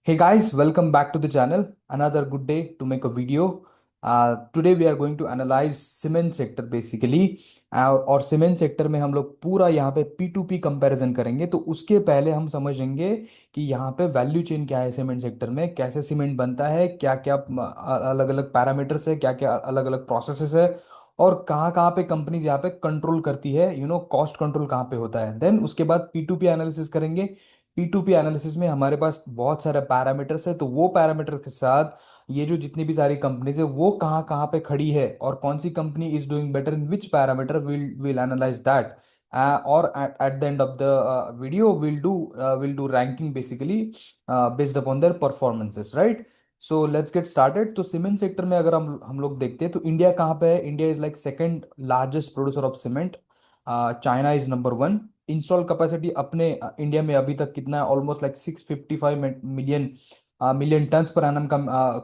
Hey guys, welcome back to the channel. Another good day to make a video. Today we are going to analyze cement sector basically. और cement sector में हम लोग पूरा यहाँ पे P2P comparison करेंगे। तो उसके पहले हम समझेंगे कि यहाँ पे वैल्यू चेन क्या है सीमेंट सेक्टर में, कैसे सीमेंट बनता है, क्या क्या अलग अलग पैरामीटर्स है, क्या क्या अलग अलग प्रोसेसेस है, और कहाँ कहाँ पे कंपनीज यहाँ पे कंट्रोल करती है, कॉस्ट कंट्रोल कहाँ पे होता है। देन उसके बाद P2P एनालिसिस करेंगे। P2P एनालिसिस में हमारे पास बहुत सारे पैरामीटर्स है, तो वो पैरामीटर के साथ ये जो जितनी भी सारी कंपनीज है वो कहाँ कहाँ पे खड़ी है और कौन सी company is doing better in which parameter, will analyze that. और at the end of the video will do ranking basically based upon their performances, right. So let's get started. तो सीमेंट सेक्टर में अगर हम लोग देखते हैं तो India कहाँ पे है। India is like second largest producer of cement. China is number one. Install capacity अपने इंडिया में अभी तक कितना है, almost like 655 million million turns per annum का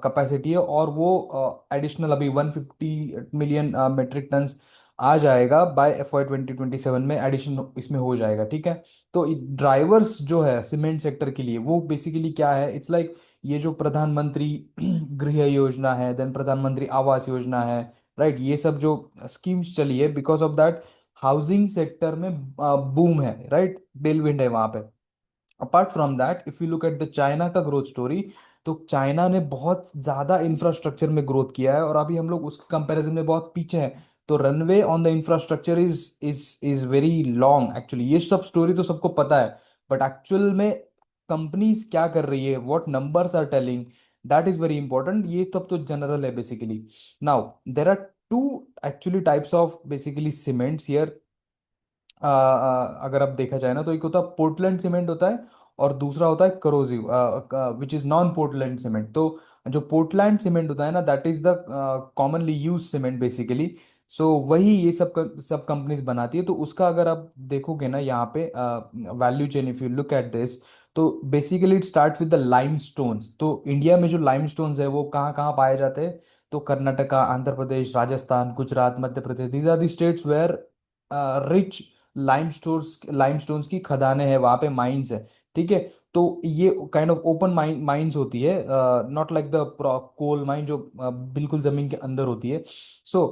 कैपेसिटी है, और वो एडिशनल अभी 150 मिलियन मेट्रिक टन्स आ जाएगा बाय FY 2027 में, एडिशन इसमें हो जाएगा, ठीक है। तो ड्राइवर्स जो है सीमेंट सेक्टर के लिए वो बेसिकली क्या है, इट्स लाइक ये जो प्रधानमंत्री गृह योजना है, देन प्रधानमंत्री आवास योजना है, राइट। ये सब जो स्कीम्स चली है, because of that housing sector में बूम है, राइट, टेलविंड है वहां पे। Apart from that if you look at the China का ग्रोथ स्टोरी, तो चाइना ने बहुत ज्यादा इंफ्रास्ट्रक्चर में ग्रोथ किया है और अभी हम लोग उसके कंपैरिजन में बहुत पीछे हैं। तो runway on the infrastructure is very long actually. ये सब स्टोरी तो सबको पता है, बट एक्चुअल में कंपनीज क्या कर रही है, what numbers are telling, that is very important. ये सब तो जनरल है basically. Now there are two actually types of basically cements here. अगर आप देखा जाए ना, तो एक होता है पोर्टलैंड सीमेंट होता है, और दूसरा होता है corrosive, which is non Portland cement. तो जो पोर्टलैंड सीमेंट होता है ना, that is the commonly use cement basically. So वही ये सब कंपनीज बनाती है। तो उसका अगर आप देखोगे ना यहाँ पे value chain, if you look at this, तो basically it starts with the lime stones. तो इंडिया में जो लाइम स्टोन्स है वो कहाँ कहाँ पाए जाते हैं, तो Karnataka, Andhra Pradesh, Rajasthan, Gujarat, Madhya Pradesh, these are the states where rich limestones की खदानें हैं, वहां पे माइंस है, ठीक है। तो ये काइंड ऑफ ओपन माइंस होती है, not like the coal mine जो बिल्कुल जमीन के अंदर होती है। सो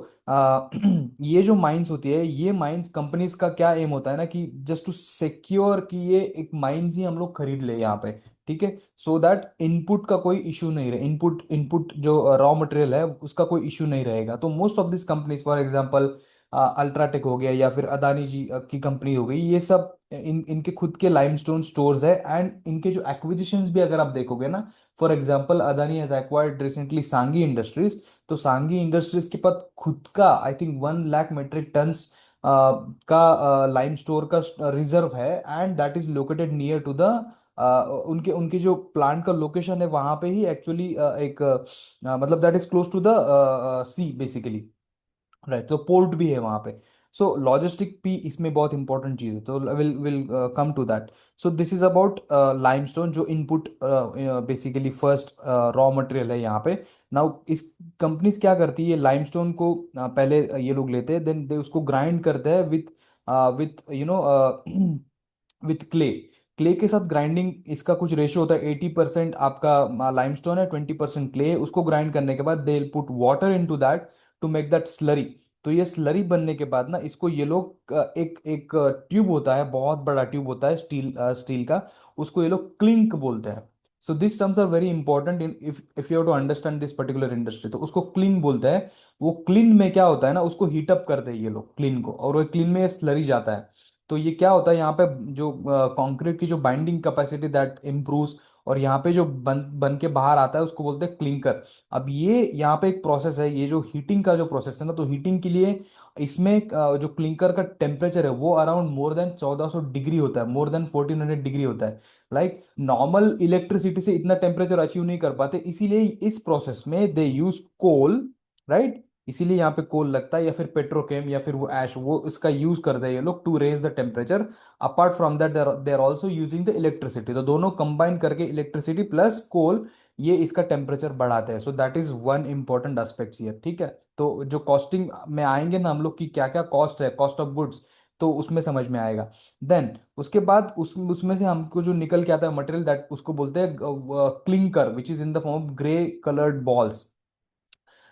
ये जो माइंस होती है, ये माइंस कंपनीज का क्या एम होता है ना, कि जस्ट टू सिक्योर कि ये एक माइंस ही हम लोग खरीद ले यहाँ पे, ठीक है। सो दैट इनपुट का कोई इशू नहीं रहे, इनपुट इनपुट जो रॉ मटेरियल है उसका कोई इशू नहीं रहेगा। तो most of this companies, for example UltraTech हो गया या फिर अदानी जी की कंपनी हो गई, ये सब इनके खुद के लाइमस्टोन स्टोर्स है। एंड इनके जो एक्विजिशंस भी अगर आप देखोगे ना, for example Adani has acquired recently Sanghi industries. तो सांगी इंडस्ट्रीज के पास खुद का I think 1 lakh metric tons का लाइम स्टोर का रिजर्व है, and that is located near to the उनके उनके जो प्लांट का लोकेशन है वहां पे ही एक्चुअली एक मतलब that is close to the sea basically, right. तो पोर्ट भी है वहां पे। सो लॉजिस्टिक भी इसमें बहुत इंपॉर्टेंट चीज है, तो will will come to that. So this is about limestone, जो input basically first raw material है यहाँ पे। नाउ इस कंपनीज क्या करती है, ये लाइमस्टोन को पहले ये लोग लेते हैं, देन दे उसको ग्राइंड करते हैं with with with clay. Clay के साथ ग्राइंडिंग, इसका कुछ रेशियो होता है, 80% आपका लाइमस्टोन है, 20% क्ले है। उसको ग्राइंड करने के बाद they put water into that to make that slurry. तो ये स्लरी बनने के बाद ना, इसको ये लोग एक एक ट्यूब होता है, बहुत बड़ा ट्यूब होता है स्टील का, उसको ये लोग क्लिंक बोलते हैं। So this terms are very important in if you to understand this particular industry. तो उसको क्लिंक बोलते हैं। वो क्लीन में क्या होता है ना, उसको हीटअप करते हैं ये लोग क्लीन को, और वो क्लीन में स्लरी जाता है। तो ये क्या होता है यहाँ पे, जो कंक्रीट की जो बाइंडिंग कैपेसिटी दैट इम्प्रूव्स, और यहाँ पे जो बन बन के बाहर आता है उसको बोलते हैं क्लिंकर। अब ये यहाँ पे एक प्रोसेस है, ये जो हीटिंग का जो प्रोसेस है ना, तो हीटिंग के लिए इसमें जो क्लिंकर का टेम्परेचर है वो अराउंड मोर देन 1400 डिग्री होता है, मोर देन 1400 डिग्री होता है। लाइक नॉर्मल इलेक्ट्रिसिटी से इतना टेम्परेचर अचीव नहीं कर पाते, इसीलिए इस प्रोसेस में दे यूज कोल, राइट। इसीलिए यहाँ पे कोल लगता है, या फिर पेट्रोकेम, या फिर वो ऐश, वो इसका यूज करते हैं ये लोग to raise the temperature. Apart from that they are also using the electricity. तो दोनों कंबाइन करके, इलेक्ट्रिसिटी प्लस कोल, ये इसका टेम्परेचर बढ़ाते हैं। सो that is one important aspect here, ठीक है। तो जो कॉस्टिंग में आएंगे ना हम लोग, की क्या क्या कॉस्ट है, कॉस्ट ऑफ गुड्स, तो उसमें समझ में आएगा। देन उसके बाद उसमें से हमको जो निकल के आता है मटेरियल, दैट उसको बोलते हैं clinker, which is in the form of grey coloured balls.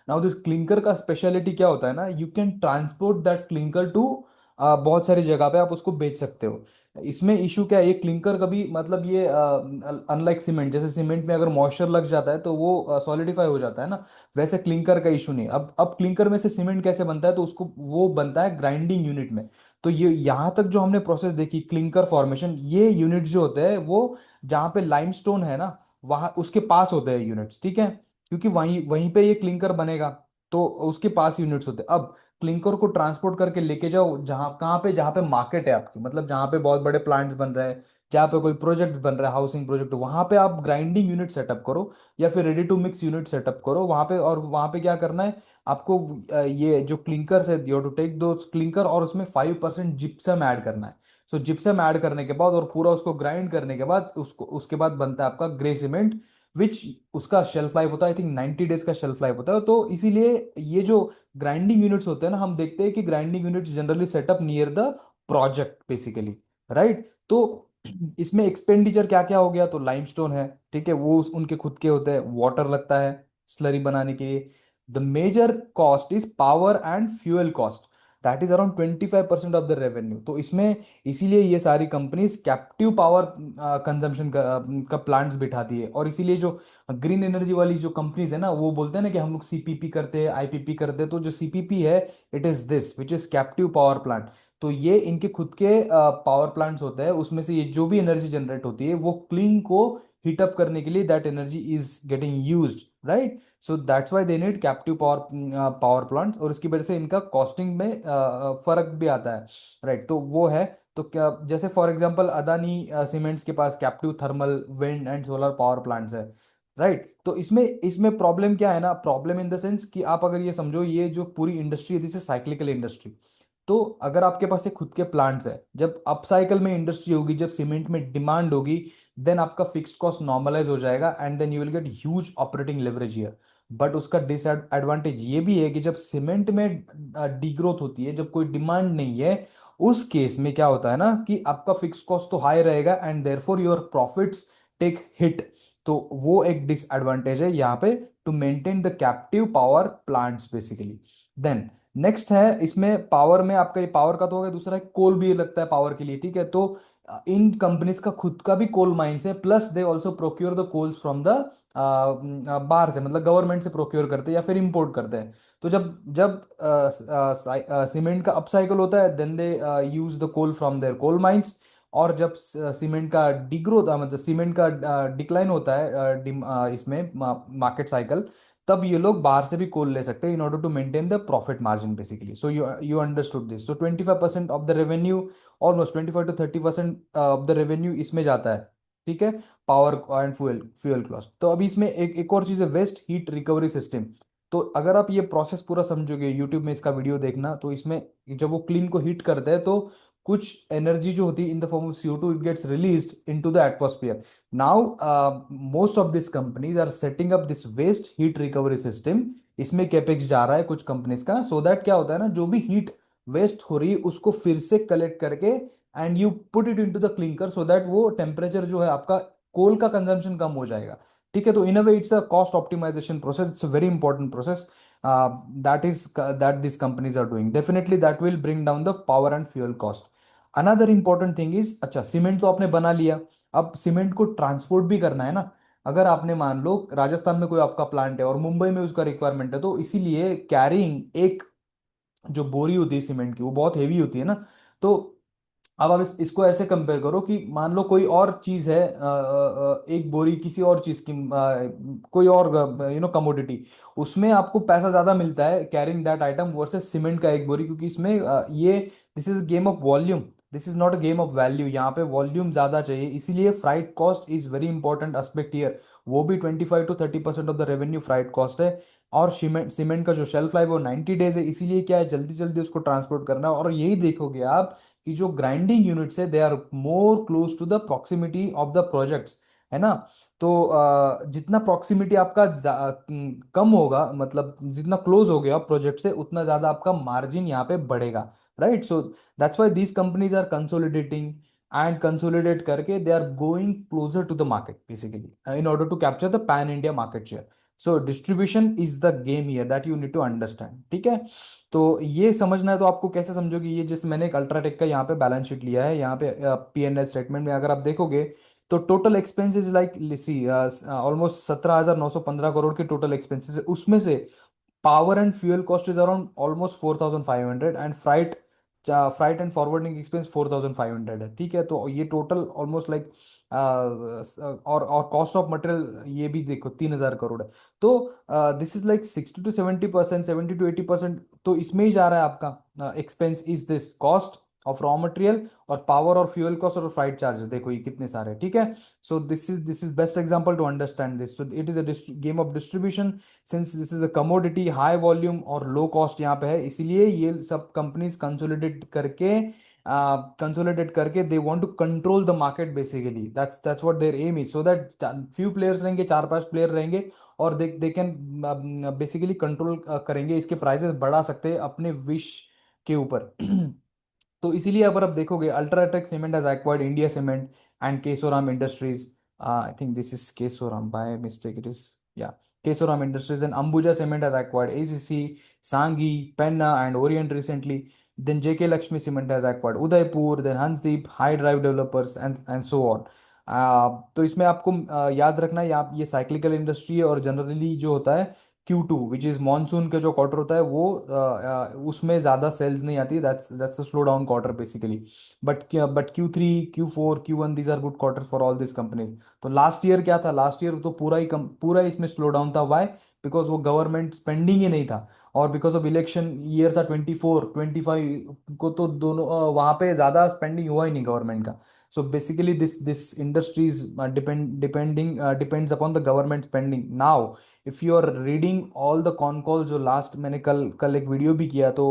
Now this clinker का स्पेशलिटी क्या होता है ना, you can transport that clinker to बहुत सारी जगह पे आप उसको बेच सकते हो। इसमें इशू क्या है, ये क्लिंकर कभी मतलब ये अनलाइक सीमेंट, जैसे सीमेंट में अगर मॉइस्चर लग जाता है तो वो सॉलिडिफाई हो जाता है ना, वैसे क्लिंकर का इशू नहीं। अब क्लिंकर में से सीमेंट कैसे बनता है, तो उसको वो बनता है ग्राइंडिंग यूनिट में। तो ये यहाँ तक जो हमने प्रोसेस देखी क्लिंकर फॉर्मेशन, ये यूनिट जो होते हैं वो जहाँ पे लाइमस्टोन है ना, वहां उसके पास होते हैं यूनिट्स, ठीक है, क्योंकि वहीं वहीं पे ये क्लिंकर बनेगा, तो उसके पास यूनिट्स होते हैं। अब क्लिंकर को ट्रांसपोर्ट करके लेके जाओ जहां कहाँ पे, जहाँ पे मार्केट है आपकी, मतलब जहाँ पे बहुत बड़े प्लांट्स बन रहे हैं, जहाँ पे कोई प्रोजेक्ट बन रहा है, हाउसिंग प्रोजेक्ट, वहां पे आप ग्राइंडिंग यूनिट सेटअप करो या फिर ready to mix unit setup करो वहां पे। और वहां पे क्या करना है आपको, ये जो क्लिंकर है, यू टू टेक दो क्लिंकर और उसमें 5% जिप्सम ऐड करना है। सो जिप्सम ऐड करने के बाद और पूरा उसको ग्राइंड करने के बाद उसको, उसके बाद बनता है आपका ग्रे सीमेंट, विच उसका शेल्फ लाइफ होता है आई थिंक 90 डेज का शेल्फ लाइफ होता है। तो इसीलिए ये जो ग्राइंडिंग यूनिट्स होते हैं ना, हम देखते हैं कि grinding units generally setup near the project basically, right. तो इसमें एक्सपेंडिचर क्या क्या हो गया, तो लाइमस्टोन है, ठीक है, वो उनके खुद के होते हैं, वाटर लगता है स्लरी बनाने के लिए। The major cost is power and fuel cost, that is around 25% of the revenue. तो इसमें इसीलिए ये सारी कंपनीज कैप्टिव पावर कंजम्पशन का प्लांट्स बिठाती है। और इसीलिए जो ग्रीन एनर्जी वाली जो कंपनीज है ना, वो बोलते हैं ना कि हम लोग सीपीपी करते हैं, आईपीपी करते हैं। तो जो सीपीपी है, it is this which is captive power plant. तो ये इनके खुद के पावर प्लांट्स होते हैं, उसमें से ये जो भी एनर्जी जनरेट होती है वो क्लिंग को हीट अप करने के लिए that energy is getting used, right. So that's why they need captive power power plants, और इसकी वजह से इनका कॉस्टिंग में फर्क भी आता है, राइट। तो वो है। तो क्या, जैसे फॉर एग्जांपल अदानी सीमेंट्स के पास captive thermal wind and solar power plants है, राइट। तो इसमें इसमें प्रॉब्लम क्या है ना, प्रॉब्लम इन द सेंस कि आप अगर ये समझो, ये जो पूरी इंडस्ट्री है दिस इज साइक्लिकल इंडस्ट्री। तो अगर आपके पास एक खुद के प्लांट्स है, जब अपसाइकल में इंडस्ट्री होगी, जब सीमेंट में डिमांड होगी, देन आपका फिक्स्ड कॉस्ट नॉर्मलाइज हो जाएगा and then you will get huge operating leverage here. But उसका डिसएडवांटेज ये भी है कि जब सीमेंट में डीग्रोथ होती है, जब कोई डिमांड नहीं है, उस केस में क्या होता है ना कि आपका फिक्स कॉस्ट तो हाई रहेगा and therefore your profits take hit. तो वो एक डिसएडवांटेज है यहाँ पे to maintain the captive power plants basically. Then next है इसमें पावर में, आपका ये पावर का तो हो गया, दूसरा है कोल भी लगता है पावर के लिए, ठीक है। तो इन कंपनीज का खुद का भी कोल माइंस है, plus they also procure the coals from the बाहर से, मतलब गवर्नमेंट से प्रोक्योर करते हैं या फिर इंपोर्ट करते हैं। तो जब जब सीमेंट का अपसाइकल होता है, then they use the coal from their coal mines. और जब सीमेंट का डिग्रोथ, मतलब सीमेंट का डिक्लाइन होता है इसमें मार्केट साइकिल, तब ये लोग बाहर से भी कोल ले सकते हैं in order to maintain the profit margin basically. So you you understood this. So 25% of the revenue, almost 25 to 30% of the revenue इसमें जाता है, ठीक है, power and fuel fuel cost. तो अभी इसमें एक और चीज़ है, वेस्ट हीट रिकवरी सिस्टम। तो अगर आप ये प्रोसेस पूरा समझोगे, यूट्यूब में इसका वीडियो देखना, तो इसमें जब वो क्लीन को हीट करते हैं तो कुछ एनर्जी जो होती है in the form of CO2 it gets released into the atmosphere. Now most of this companies are setting up this waste heat recovery system. इसमें कैपेक्स जा रहा है कुछ कंपनीज का, सो दैट क्या होता है ना, जो भी हीट वेस्ट हो रही है उसको फिर से कलेक्ट करके and you put it into the clinker, so that वो टेम्परेचर जो है आपका कोल का कंजम्पशन कम हो जाएगा, ठीक है। तो in a way it's a cost optimization process, it's a very important process that these companies are doing. Definitely that will bring down the power and fuel cost. Another important thing is, अच्छा cement तो आपने बना लिया, अब cement को transport भी करना है ना। अगर आपने मान लो राजस्थान में कोई आपका प्लांट है और मुंबई में उसका रिक्वायरमेंट है, तो इसीलिए कैरिंग एक जो बोरी होती है सीमेंट की, वो बहुत हेवी होती है ना। तो अब आप इसको ऐसे कंपेयर करो कि मान लो कोई और चीज है, एक बोरी किसी और चीज की, कोई और कमोडिटी, उसमें आपको पैसा ज्यादा मिलता है carrying that item versus cement का एक बोरी, क्योंकि इसमें ये this is game of volume, this is not a game of value. यहाँ पे वॉल्यूम ज्यादा चाहिए, इसीलिए freight cost is very important aspect here. वो भी 25 to 30% of the revenue freight cost है। और सीमेंट सीमेंट का जो शेल्फ लाइफ है वो 90 डेज है, इसीलिए क्या है, जल्दी जल्दी उसको ट्रांसपोर्ट करना है। और यही देखोगे आप कि जो ग्राइंडिंग यूनिट्स है they are more close to the proximity of the projects, है ना। तो जितना प्रॉक्सिमिटी आपका कम होगा, मतलब जितना क्लोज हो गया प्रोजेक्ट से, उतना ज्यादा आपका मार्जिन यहाँ पे बढ़ेगा, right? So that's why these companies are consolidating, and consolidate करके they are going closer to the market basically in order to capture the pan India market share. So distribution is the game here that you need to understand, ठीक है? तो ये समझना है तो आपको कैसे समझोगे, ये जैसे मैंने एक अल्ट्राटेक का यहाँ पे बैलेंस शीट लिया है, यहाँ पे P&L स्टेटमेंट में अगर आप देखोगे तो total expenses like see almost 17,915 crore के टोटल एक्सपेंसेस है, उसमें से power and fuel cost is around almost 4,500, and freight and forwarding expense 4,500 है, ठीक है? तो ये टोटल ऑलमोस्ट लाइक और कॉस्ट ऑफ मटेरियल ये भी देखो 3,000 करोड़ है। तो this is like 60 to 70%, 70 to 80%, तो इसमें ही जा रहा है आपका expense is this cost of raw material और पावर और फ्यूल कॉस्ट और फ्लाइट चार्जेस, देखो ये कितने सारे हैं, ठीक है? So this is best example to understand this. So it is a game of distribution, since this is a commodity, high volume और लो कॉस्ट यहाँ पे है, इसीलिए ये सब कंपनीज कंसोलिडेट करके they want to control the market basically, that's what their aim is, so that few players रहेंगे, 4-5 player रहेंगे, और दे कैन बेसिकली कंट्रोल करेंगे, इसके प्राइसेस बढ़ा सकते हैं अपने विश के ऊपर। तो इसीलिए अगर आप देखोगे UltraTech cement has acquired India cement and Kesoram industries, I think this is Kesoram by mistake, it is, या Kesoram industries, and Ambuja cement has acquired ACC, Sanghi, Penna and Orient recently. Then JK Lakshmi Cement has acquired Udaipur, then Hansdeep, High Drive Developers, and so on. तो इसमें आपको याद रखना है, ये cyclical industry है, और जनरली जो होता है Q2 विच इज मानसून का जो क्वार्टर होता है वो उसमें ज़्यादा सेल्स नहीं आती, that's a slow down quarter basically. But Q3, Q4, Q1 these are good quarter for all this companies. तो लास्ट ईयर क्या था, लास्ट ईयर तो पूरा इसमें स्लो डाउन था, वाई? बिकॉज वो गवर्नमेंट स्पेंडिंग ही नहीं था, और बिकॉज ऑफ इलेक्शन ईयर था 24-25 को, तो दोनों वहां पे ज्यादा स्पेंडिंग हुआ ही नहीं गवर्नमेंट का। So basically this industries depends upon the government spending now. If you are reading all the con call जो लास्ट मैंने कल कल एक वीडियो भी किया, तो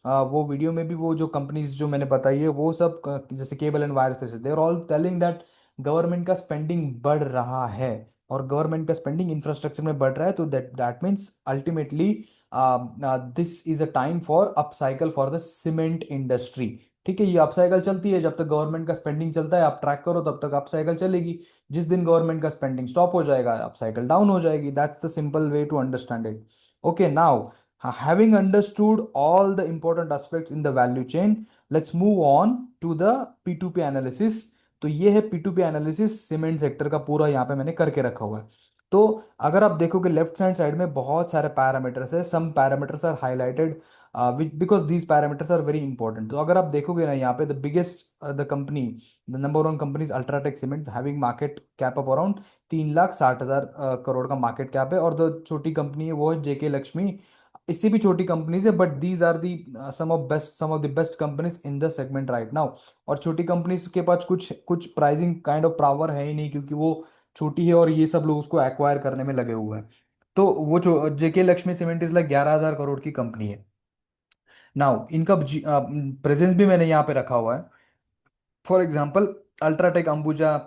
वो वीडियो में भी वो जो कंपनीज जो मैंने बताई है वो सब जैसे cable and wire spaces, they are all telling that government का स्पेंडिंग बढ़ रहा है, और गवर्नमेंट का स्पेंडिंग इंफ्रास्ट्रक्चर में बढ़ रहा है, तो that means ultimately this is a time for upcycle for the cement industry. ठीक है, ये अपसाइकल चलती है जब तक गवर्नमेंट का स्पेंडिंग चलता है, आप ट्रैक करो तब तक अपसाइकल चलेगी। जिस दिन गवर्नमेंट का स्पेंडिंग स्टॉप हो जाएगा, अपसाइकल डाउन हो जाएगी। That's the simple way to understand it. Okay, now having understood all the important aspects in the value chain, let's move on to the P2P analysis। तो ये है P2P analysis cement sector का पूरा, यहाँ पे मैंने करके रखा हुआ है। तो अगर आप देखोगे लेफ्ट हैंड साइड में बहुत सारे पैरामीटर्स है, some parameters are highlighted because these parameters are very important. तो अगर आप देखोगे ना यहाँ पे the biggest the company, the number one company UltraTech cement, having market cap of around 3,60,000 crore का मार्केट कैप है, और जो छोटी कंपनी है वो है जेके लक्ष्मी, इससे भी छोटी कंपनीज है, but these are the some of the best companies in the segment right now. और छोटी कंपनीज के पास कुछ कुछ प्राइसिंग काइंड ऑफ पावर है ही नहीं, क्योंकि वो छोटी है और ये सब लोग उसको एक्वायर करने में लगे हुए हैं। तो वो जो JK Lakshmi cement is like 11,000 crore की कंपनी है। नाउ इनका प्रेजेंस भी मैंने यहाँ पे रखा हुआ है। For example UltraTech, Ambuja,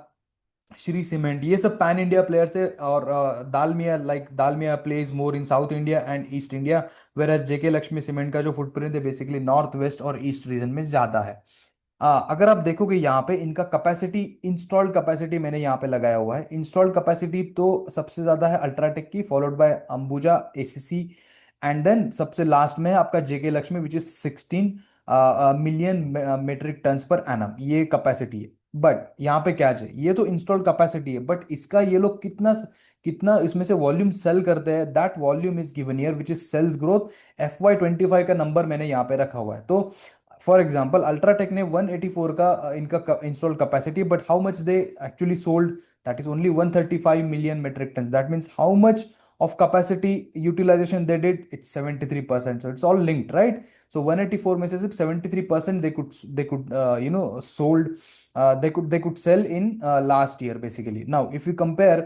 Shree cement, ये सब पैन इंडिया प्लेयर्स है, और Dalmia plays more in South India and East India, whereas JK Lakshmi cement का जो फुटप्रिंट है बेसिकली नॉर्थ वेस्ट और ईस्ट रीजन में ज्यादा है। अगर आप देखोगे यहाँ पे इनका कैपेसिटी, इंस्टॉल्ड कैपेसिटी मैंने यहाँ पे लगाया हुआ है। इंस्टॉल्ड कैपेसिटी तो सबसे ज्यादा है अल्ट्राटेक की, followed by Ambuja, ACC, and then सबसे लास्ट में है आपका JK Lakshmi which is 16 million metric tons per annum, ये कैपेसिटी है। बट यहाँ पे क्या है, ये तो इंस्टॉल्ड कैपेसिटी है, बट इसका ये लोग कितना कितना इसमें से वॉल्यूम सेल करते हैं, that volume is given here which is sales growth. FY 25 का नंबर मैंने यहाँ पे रखा हुआ है। तो फॉर एग्जाम्पल अल्ट्राटेक ने 184 का इनका installed capacity, but how much they actually sold, that is only 135 million metric ton. That means how much of capacity utilization they did, it's 73%, so it's all linked, right? So 184 में से सिर्फ 73% they could sold, they could sell in last year basically. Now if you compare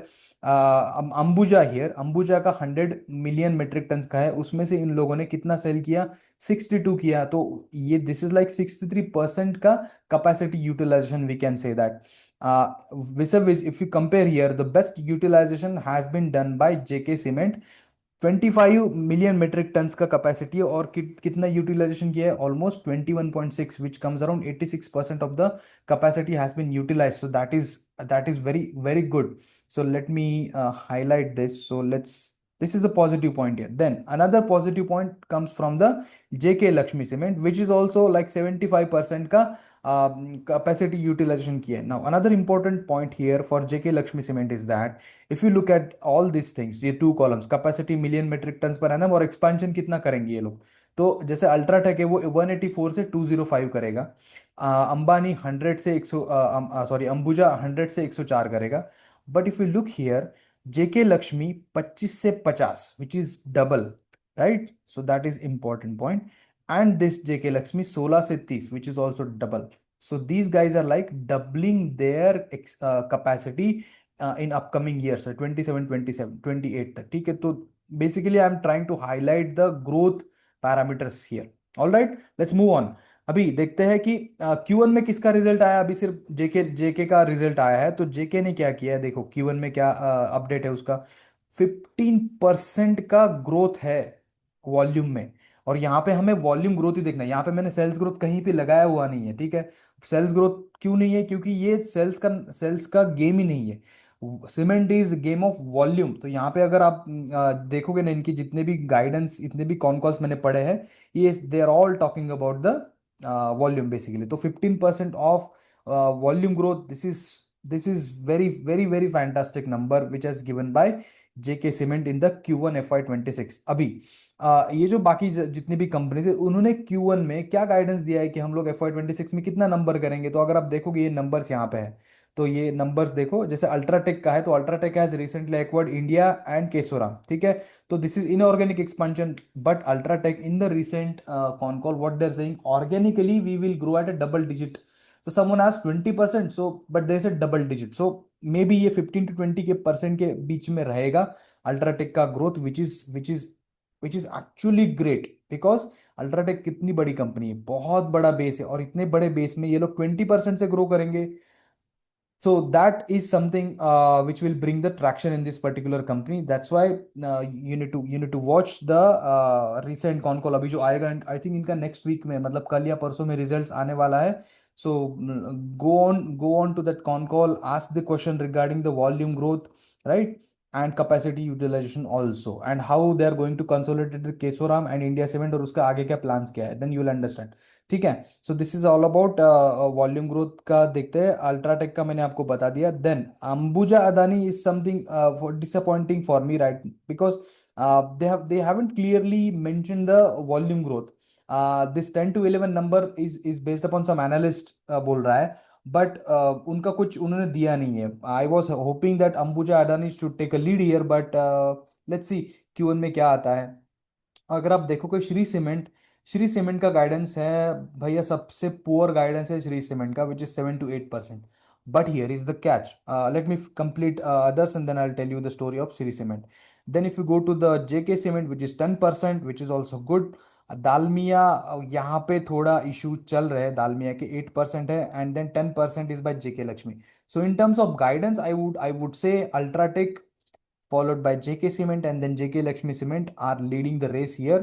Ambuja here, Ambuja का 100 million metric ton का है, उसमें से इन लोगों ने कितना सेल किया, 62 किया। तो ये दिस इज लाइक 63% का capacity utilization, we can say that. vis if you compare here, the best utilization has been done by JK Cement. 25 million metric tons का कैपेसिटी है, और कितना यूटिलाइजेशन किया है, almost 21.6, which comes around 86% of the capacity has been utilize. So that is very very good. So let me highlight this. So this is a positive point here. Then another positive point comes from the JK Lakshmi Cement, which is also like 75% का capacity utilization किया है. Now another important point here for JK Lakshmi Cement is that if you look at all these things, ये two columns, capacity million metric tons per annum, और expansion कितना करेंगे ये लोग. तो जैसे अल्ट्राटेक है वो 184 से 205 करेगा. अंबानी 100 से 100, सॉरी अंबुजा 100 से 104 करेगा. But if you look here, JK Lakshmi 25 से 50, which is double, right. So that is important point. And this JK Lakshmi 16 से 30, which is also double. So these guys are like doubling their capacity in upcoming years, 27, 27, 28 तक. ठीक है, तो basically I am trying to highlight the growth parameters here. All right, let's move on. अभी देखते हैं कि Q1 में किसका रिजल्ट आया. अभी सिर्फ जेके का रिजल्ट आया है. तो जेके ने क्या किया है, देखो Q1 में क्या अपडेट है उसका. 15% का ग्रोथ है वॉल्यूम में. और यहाँ पे हमें वॉल्यूम ग्रोथ ही देखना है. यहाँ पे मैंने सेल्स ग्रोथ कहीं पे लगाया हुआ नहीं है. ठीक है, सेल्स ग्रोथ क्यों नहीं है, क्योंकि ये सेल्स का गेम ही नहीं है. Cement is game of volume. तो यहाँ पे अगर आप देखोगे ना, इनकी जितने भी गाइडेंस, इतने भी कॉन कॉल्स मैंने पढ़े हैं, ये they are all talking about the volume basically. तो 15% of volume growth, this is very very very fantastic number which has given by JK cement in the Q1 FY26. अभी ये जो बाकी जितनी भी कंपनीज है, उन्होंने Q1 में क्या गाइडेंस दिया है कि हम लोग FY26 में कितना नंबर करेंगे. तो अगर आप देखोगे ये नंबर्स यहाँ पे है, तो ये नंबर्स देखो. जैसे अल्ट्राटेक का है, तो UltraTech has recently acquired India and Kesoram. ठीक है, तो this is inorganic expansion. But UltraTech in the recent con call what they are saying, organically we will grow at a double digit. तो someone has 20%, so but they said double digit. So maybe ये 15 to 20 के percent के बीच में रहेगा UltraTech का growth, which is actually great. Because UltraTech कितनी बड़ी company है, बहुत बड़ा बेस है, और इतने बड़े बेस में ये लोग 20% से ग्रो करेंगे. So that is something which will bring the traction in this particular company. That's why you need to watch the recent con call अभी जो आएगा. And I think इनका next week में, मतलब कल या परसों में results आने वाला है. So go on to that con call, ask the question regarding the volume growth, right? And capacity utilization also, and how they are going to consolidate the Kesoram and India Cement, और उसका आगे क्या plans क्या है, then you will understand. ठीक है. So this is all about volume growth का. देखते हैं अल्ट्राटेक का, मैंने आपको बता दिया. Then Ambuja Adani is something disappointing for me, right, because they haven't clearly mentioned the volume growth. This 10 to 11 number is based upon some analyst बोल रहा है. बट उनका कुछ उन्होंने दिया नहीं है. I was hoping that Ambuja Adani should take a lead here, but let's see Q1 में क्या आता है. अगर आप देखोगे श्री सीमेंट का गाइडेंस है भैया, सबसे पुअर गाइडेंस है श्री सीमेंट का, which is 7 to 8%. But here is the catch. Let me complete others and then I tell you the story of Shree cement. Then if you go to the JK cement, which is 10%, which is also good. Dalmia, यहाँ पे थोड़ा issue चल रहे हैं. दालमिया के 8% है, and then 10% is by JK Lakshmi. So in terms of guidance, I would say UltraTech followed by JK Cement, and then JK Lakshmi Cement are leading the race here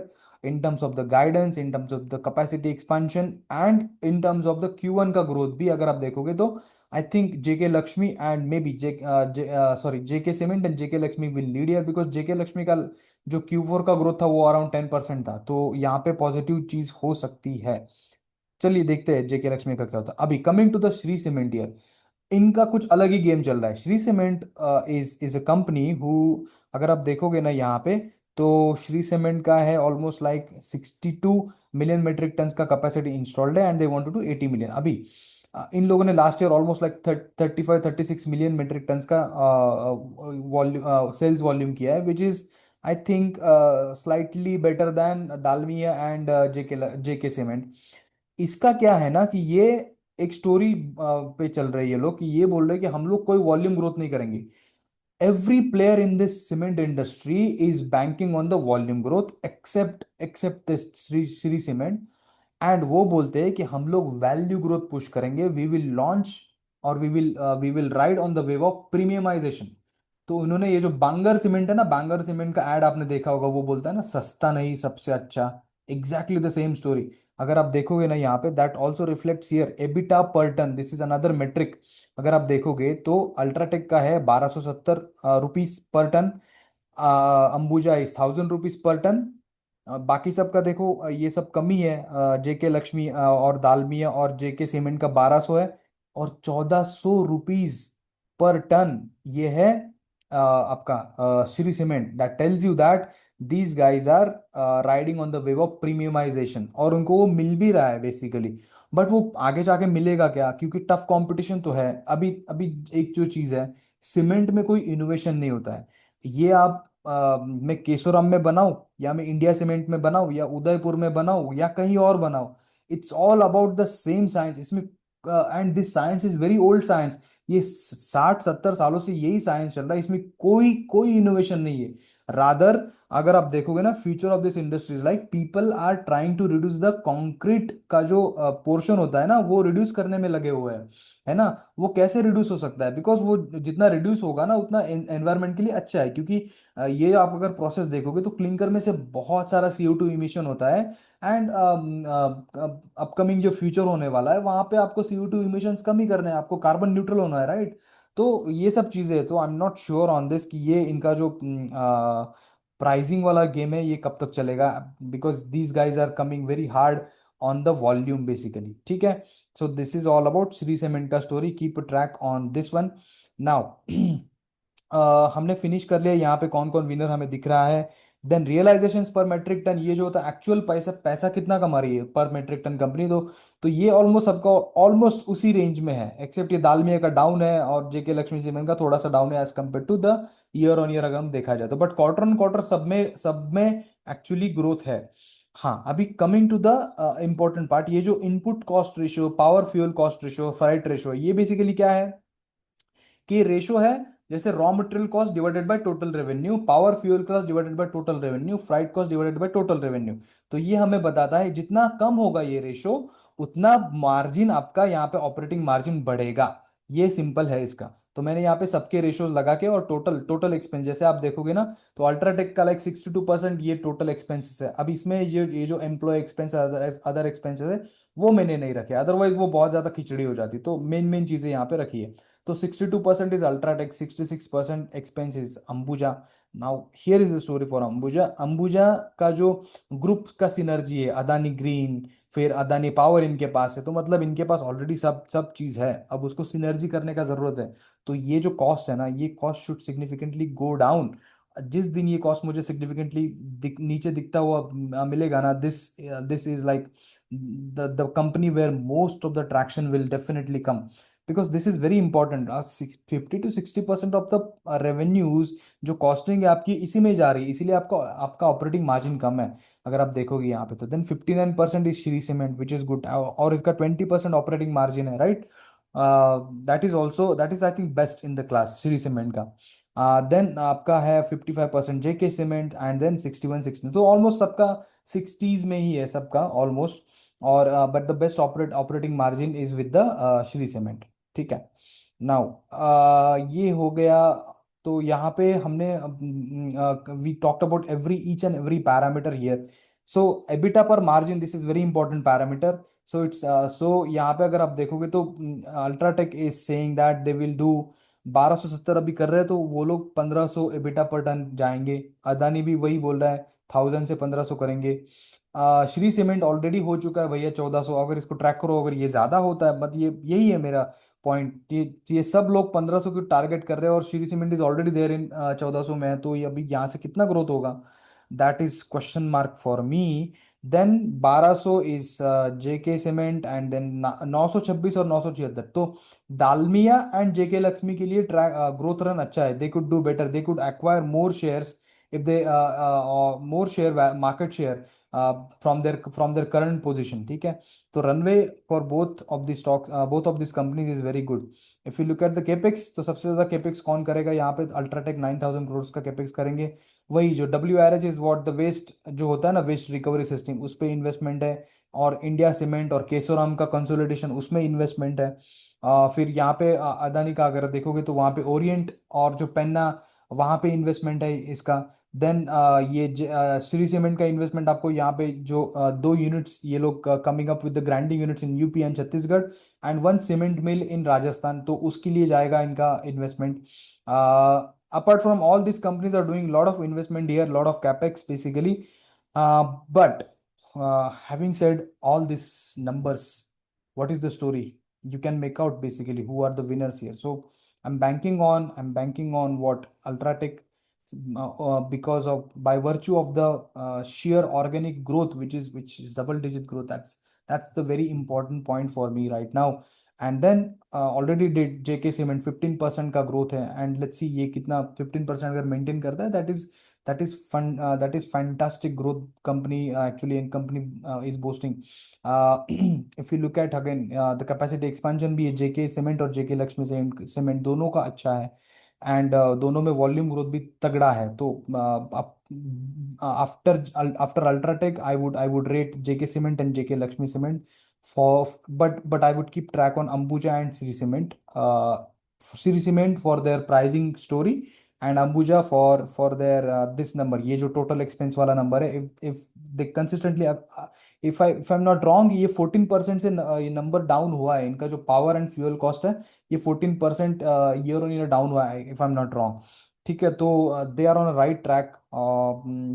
in terms of the guidance, in terms of the capacity expansion, and in terms of the Q1 का growth भी अगर आप देखोगे तो I think JK Lakshmi and maybe JK Cement and JK Lakshmi will lead here, because JK Lakshmi का जो Q4 का growth था वो अराउंड 10% था. तो यहाँ पे पॉजिटिव चीज हो सकती है. चलिए देखते हैं जेके लक्ष्मी का क्या होता है. अभी coming to the Shree cement year, इनका कुछ अलग ही गेम चल रहा है. Shree cement is a company who, अगर आप देखोगे ना यहाँ पे, तो श्री सीमेंट का है almost like 62 million metric tons का कैपेसिटी इंस्टॉल्ड है, and they want to do 80 million. अभी इन लोगों ने last year almost like 35-36 million metric tons का वॉल्यूम, सेल्स वॉल्यूम किया है, which is I think slightly better than Dalmia and JK cement. इसका क्या है ना कि ये एक स्टोरी पे चल रही है लोग, कि ये बोल रहे हैं कि हम लोग कोई वॉल्यूम ग्रोथ नहीं करेंगे. Every player in this cement industry is banking on the volume growth, except this Shree cement. And वो बोलते हैं कि हम लोग वैल्यू ग्रोथ पुश करेंगे. वी विल लॉन्च और we will ride on the wave of premiumization. तो उन्होंने ये जो बांगर सीमेंट है ना, बांगर सीमेंट का एड आपने देखा होगा, वो बोलता है ना सस्ता नहीं सबसे अच्छा। Exactly the same story. अगर आप देखोगे ना यहाँ पे, that also reflects here EBITDA per ton, this is another metric. अगर आप देखोगे तो अल्ट्राटेक का है 1270 rupees per ton, Ambuja is 1000 rupees per ton. बाकी सबका देखो, ये सब कमी है। जेके लक्ष्मी और दालमिया और जेके सीमेंट का 1200 है, और 1400 रुपीज पर टन ये है आपका Shree cement. That tells you that these guys are riding on the wave of premiumization, और उनको वो मिल भी रहा है बेसिकली। बट वो आगे जाके मिलेगा क्या, क्योंकि टफ कंपटीशन तो है अभी अभी। एक जो चीज है, सीमेंट में कोई इनोवेशन नहीं होता है। ये आप मैं केशोराम में बनाऊं, या मैं इंडिया सीमेंट में बनाऊं, या उदयपुर में बनाऊं, या कहीं और बनाऊं, it's all about the same science इसमें। And this science is very old science. ये 60-70 सालों से यही साइंस चल रहा है, इसमें कोई कोई इनोवेशन नहीं है। रादर, अगर आप देखोगे ना, future of this industries like people are trying to reduce the concrete का जो पोर्शन होता है ना, वो रिड्यूस करने में लगे हुए हैं, है ना। वो कैसे रिड्यूस हो सकता है, बिकॉज वो जितना रिड्यूस होगा ना उतना एनवायरनमेंट के लिए अच्छा है। क्योंकि ये आप अगर प्रोसेस देखोगे तो क्लिंकर में से बहुत सारा CO2 इमिशन होता है। एंड अपकमिंग जो फ्यूचर होने वाला है, वहां पे आपको CO2 इमिशंस कम ही करने हैं, आपको कार्बन न्यूट्रल होना है, राइट। तो ये सब चीजें हैं। तो आई am not sure on this कि ये इनका जो प्राइसिंग वाला गेम है ये कब तक चलेगा, because these guys are coming very hard on the volume basically, ठीक है। So this is all about Shree cement का story, keep track on this one. Now हमने फिनिश कर लिया यहाँ पे कौन कौन विनर हमें दिख रहा है। देन रियलाइजेशंस पर मेट्रिक टन, ये जो होता है एक्चुअल पैसा, पैसा कितना कमा रही है पर मेट्रिक टन कंपनी। तो ये ऑलमोस्ट सबका ऑलमोस्ट उसी रेंज में है, एक्सेप्ट ये दालमिया का डाउन है और जेके लक्ष्मी सीमेंट का थोड़ा सा डाउन है as compare to the year on year अगर हम देखा जाए तो। बट क्वार्टर ऑन क्वार्टर सब में एक्चुअली ग्रोथ है। हाँ, अभी coming to the important part, ये जो input cost ratio, power fuel cost ratio, freight ratio, ये बेसिकली क्या है कि रेशो है जैसे raw material cost divided by total revenue, power fuel cost divided by total revenue, freight cost divided by total revenue. तो ये हमें बताता है जितना कम होगा ये रेशो, उतना मार्जिन आपका यहाँ पे ऑपरेटिंग मार्जिन बढ़ेगा। ये सिंपल है इसका। तो मैंने यहाँ पे सबके रेशोज लगा के और टोटल टोटल एक्सपेंस जैसे आप देखोगे ना, तो अल्ट्राटेक का लाइक 62% ये टोटल एक्सपेंसेस है। अब इसमें ये जो employ expense other other expenses है वो मैंने नहीं रखे, अदरवाइज वो बहुत ज्यादा खिचड़ी हो जाती। तो मेन मेन चीजें यहाँ पे रखी है। तो 62% is Ultratech, 66% expense is Ambuja. Now here is the story for Ambuja. Ambuja का जो ग्रुप का सिनर्जी है, अदानी ग्रीन, फिर अदानी पावर इनके पास है, तो मतलब इनके पास ऑलरेडी सब सब चीज है, अब उसको सिनर्जी करने का जरूरत है। तो ये जो कॉस्ट है ना, ये cost should significantly go down. जिस दिन ये कॉस्ट मुझे सिग्निफिकेंटली नीचे दिखता हुआ मिलेगा ना, this this is like the company where most of the traction will definitely come, because this is very important. 50 to 60% of the revenues जो कॉस्टिंग है आपकी इसी में जा रही है, इसीलिए आपका आपका ऑपरेटिंग मार्जिन कम है। अगर आप देखोगे यहाँ पे तो then 59% is Shree cement which is good, और इसका 20% ऑपरेटिंग मार्जिन है, right. That is also, that is I think best in the class Shree cement का। देन आपका है 55% जेके सीमेंट, एंड देन 61-60, तो ऑलमोस्ट सबका 60s में ही है सबका ऑलमोस्ट। और but the best operating margin is with the Shree cement, ठीक है। नाउ ये हो गया। तो यहाँ पे हमने we talked about every each and every parameter here. So EBITDA per margin, this is very important parameter. So it's so यहाँ पे अगर आप देखोगे तो UltraTech is saying that they will do 1270 अभी कर रहे हैं, तो वो लोग 1500 एबिटा पर टन जाएंगे। अदानी भी वही बोल रहा है, 1000 से 1500 करेंगे। श्री सीमेंट ऑलरेडी हो चुका है भैया 1400, अगर इसको ट्रैक करो, अगर ये ज्यादा होता है, मतलब ये यही है मेरा पॉइंट। ये सब लोग 1500 की टारगेट कर रहे हैं और Shree cement is already there in 1400 में है, तो ये अभी यहाँ से कितना ग्रोथ होगा, that is question mark for me. Then 1200 is JK cement, and then 926 और 976, तो दालमिया एंड जेके लक्ष्मी के लिए ट्रैक ग्रोथ रन अच्छा है। They could do better, they could acquire more shares if they more share market share from their current position, ठीक है। तो runway for both of the stock, both of this companies is very good. If you look at the capex, तो सबसे ज्यादा capex कौन करेगा यहाँ पे, अल्ट्राटेक 9000 करोड़ का केपेक्स करेंगे। वही जो WRH is what the waste जो होता है ना, वेस्ट रिकवरी सिस्टम, उस पे इन्वेस्टमेंट है। और इंडिया सीमेंट और केशोराम का कंसोलिडेशन, उसमें इन्वेस्टमेंट है। फिर यहाँ पे अदानी का अगर देखोगे तो वहाँ पे ओरिएंट और जो पेन्ना, वहाँ पे इन्वेस्टमेंट है इसका। देन ये श्री सीमेंट का इन्वेस्टमेंट आपको यहाँ पे जो 2 यूनिट्स ये लोग coming up with the grinding units in UP and Chhattisgarh, and 1 cement mill in Rajasthan, तो उसके लिए जाएगा इनका investment. apart from all these companies are doing lot of investment here, lot of capex basically. But having said all these numbers, what is the story? You can make out basically who are the winners here. So I'm banking on what Ultratech, because of by virtue of the sheer organic growth, which is double digit growth. That's the very important point for me right now. And then already did JK Cement 15% का growth है, and let's see ये कितना 15% अगर maintain करता है, that is fantastic growth company actually, and company is boasting. If you look at again the capacity expansion भी JK Cement और JK Lakshmi Cement दोनों का अच्छा है, एंड दोनों में वॉल्यूम ग्रोथ भी तगड़ा है। तो after after UltraTech I would rate JK Cement and JK Lakshmi Cement for, but I would keep track on Ambuja and Sri Cement. Sri Cement for their pricing story, and Ambuja for their this number, ये जो total expense वाला number है, if they consistently, if I'm not wrong, ये 14% से ये number down हुआ है, इनका जो power and fuel cost है ये 14% year on year डाउन हुआ है, if I am not wrong. ठीक है, तो they are on right track.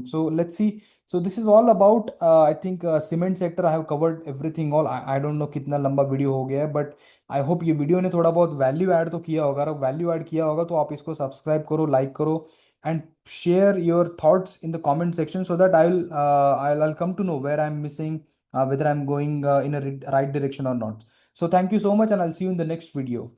So let's see. So this is all about I think cement sector. I have covered everything all. I don't know कितना लंबा video हो गया है, but I hope ये video ने थोड़ा बहुत वैल्यू ऐड तो किया होगा। अगर वैल्यू ऐड किया होगा तो आप इसको सब्सक्राइब करो, लाइक करो, and share your thoughts in the comment section, so that I'll come to know where I'm missing, whether I'm going in a right direction or not. So thank you so much, and I'll see you in the next video.